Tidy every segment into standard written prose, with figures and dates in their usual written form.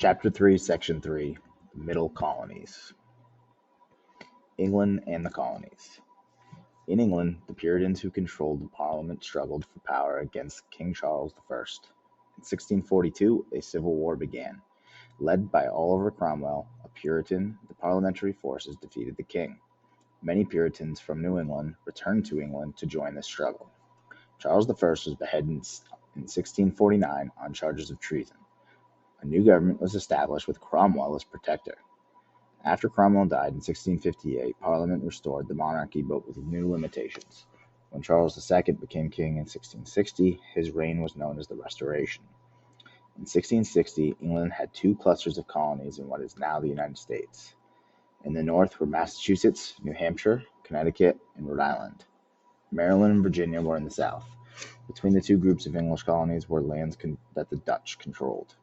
Chapter 3, Section 3, Middle Colonies. England and the Colonies. In England, the Puritans who controlled the Parliament struggled for power against King Charles I. In 1642, a civil war began. Led by Oliver Cromwell, a Puritan, the parliamentary forces defeated the king. Many Puritans from New England returned to England to join the struggle. Charles I was beheaded in 1649 on charges of treason. A new government was established with Cromwell as protector. After Cromwell died in 1658, Parliament restored the monarchy but with new limitations. When Charles II became king in 1660, his reign was known as the Restoration. In 1660, England had two clusters of colonies in what is now the United States. In the north were Massachusetts, New Hampshire, Connecticut, and Rhode Island. Maryland and Virginia were in the south. Between the two groups of English colonies were lands that the Dutch controlled.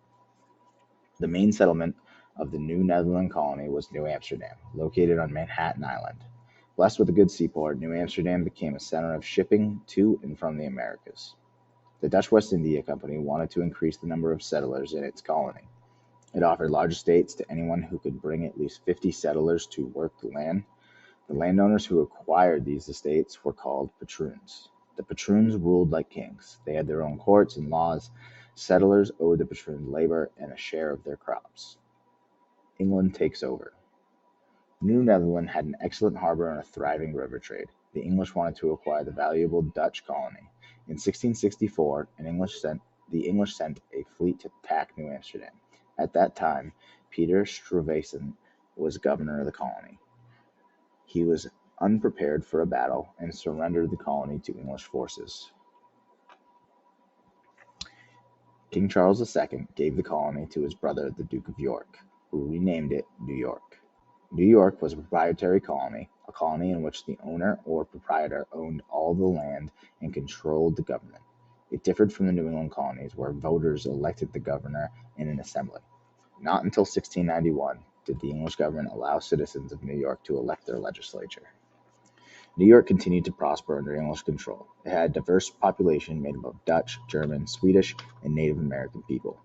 The main settlement of the New Netherland colony was New Amsterdam, located on Manhattan Island. Blessed with a good seaport, New Amsterdam became a center of shipping to and from the Americas. The Dutch West India Company wanted to increase the number of settlers in its colony. It offered large estates to anyone who could bring at least 50 settlers to work the land. The landowners who acquired these estates were called patroons. The patroons ruled like kings. They had their own courts and laws. Settlers owed the patroons labor and a share of their crops. England takes over. New Netherland had an excellent harbor and a thriving river trade. The English wanted to acquire the valuable Dutch colony. In 1664, the English sent a fleet to attack New Amsterdam. At that time, Peter Stuyvesant was governor of the colony. He was unprepared for a battle and surrendered the colony to English forces. King Charles II gave the colony to his brother, the Duke of York, who renamed it New York. New York was a proprietary colony, a colony in which the owner or proprietor owned all the land and controlled the government. It differed from the New England colonies, where voters elected the governor in an assembly. Not until 1691 did the English government allow citizens of New York to elect their legislature. New York continued to prosper under English control. It had a diverse population made up of Dutch, German, Swedish, and Native American people.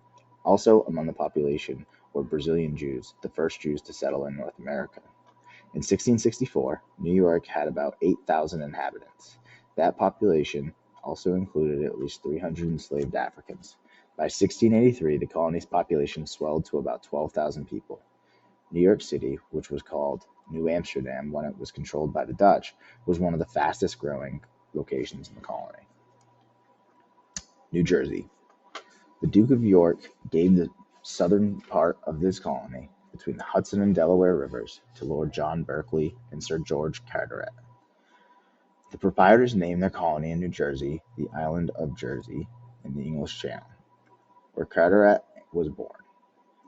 Also among the population were Brazilian Jews, the first Jews to settle in North America. In 1664, New York had about 8,000 inhabitants. That population also included at least 300 enslaved Africans. By 1683, the colony's population swelled to about 12,000 people. New York City, which was called New Amsterdam when it was controlled by the Dutch, was one of the fastest growing locations in the colony. New Jersey. The Duke of York gave the southern part of this colony, between the Hudson and Delaware rivers, to Lord John Berkeley and Sir George Carteret. The proprietors named their colony in New Jersey the island of Jersey in the English Channel, where Carteret was born.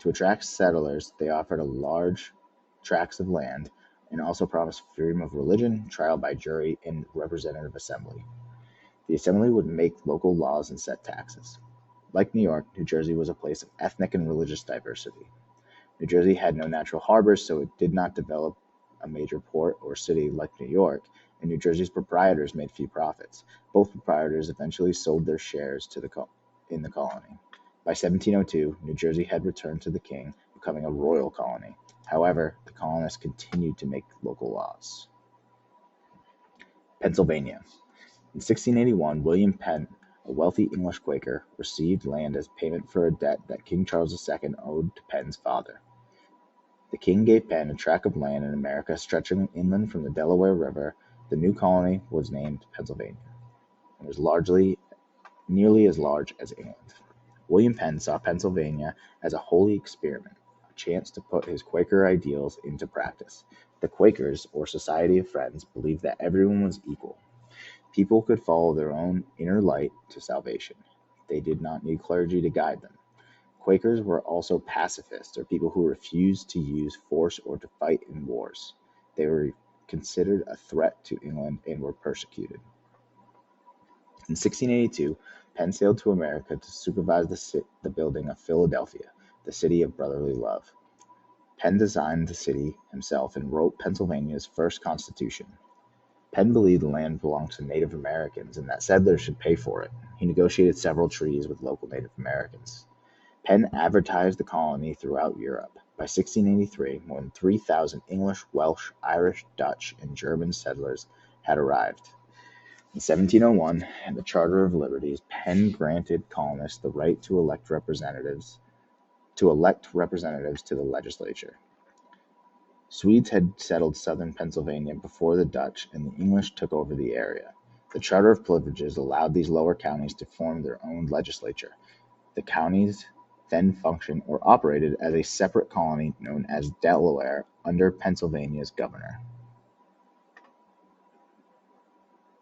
To attract settlers, they offered a large tracts of land and also promised freedom of religion, trial by jury, and representative assembly. The assembly would make local laws and set taxes. Like New York, New Jersey was a place of ethnic and religious diversity. New Jersey had no natural harbors, so it did not develop a major port or city like New York, and New Jersey's proprietors made few profits. Both proprietors eventually sold their shares in the colony. By 1702, New Jersey had returned to the king, becoming a royal colony. However, the colonists continued to make local laws. Pennsylvania. In 1681, William Penn, a wealthy English Quaker, received land as payment for a debt that King Charles II owed to Penn's father. The king gave Penn a tract of land in America stretching inland from the Delaware River. The new colony was named Pennsylvania and was nearly as large as England. William Penn saw Pennsylvania as a holy experiment, a chance to put his Quaker ideals into practice. The Quakers, or Society of Friends, believed that everyone was equal. People could follow their own inner light to salvation. They did not need clergy to guide them. Quakers were also pacifists, or people who refused to use force or to fight in wars. They were considered a threat to England and were persecuted. In 1682, Penn sailed to America to supervise the building of Philadelphia, the city of brotherly love. Penn designed the city himself and wrote Pennsylvania's first constitution. Penn believed the land belonged to Native Americans and that settlers should pay for it. He negotiated several treaties with local Native Americans. Penn advertised the colony throughout Europe. By 1683, more than 3,000 English, Welsh, Irish, Dutch, and German settlers had arrived. In 1701, in the Charter of Liberties, Penn granted colonists the right to elect representatives to the legislature. Swedes had settled southern Pennsylvania before the Dutch, and the English took over the area. The Charter of Privileges allowed these lower counties to form their own legislature. The counties then functioned or operated as a separate colony known as Delaware under Pennsylvania's governor.